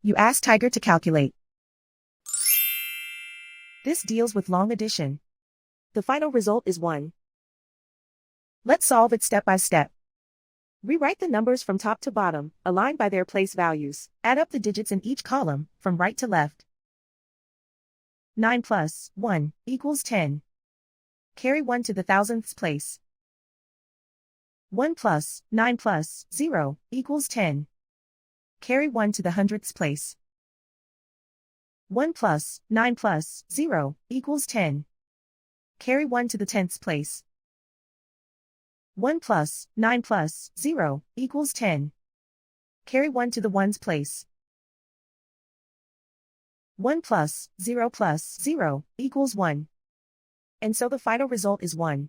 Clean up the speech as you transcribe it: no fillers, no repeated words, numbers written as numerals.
You ask Tiger to calculate. This deals with long addition. The final result is 1. Let's solve it step by step. Rewrite the numbers from top to bottom, aligned by their place values. Add up the digits in each column, from right to left. 9 plus 1 equals 10. Carry 1 to the thousandths place. 1 plus 9 plus 0 equals 10. Carry 1 to the hundredths place. 1 plus 9 plus 0 equals 10. Carry 1 to the tenths place. 1 plus 9 plus 0 equals 10. Carry 1 to the ones place. 1 plus 0 equals 1. And so the final result is 1.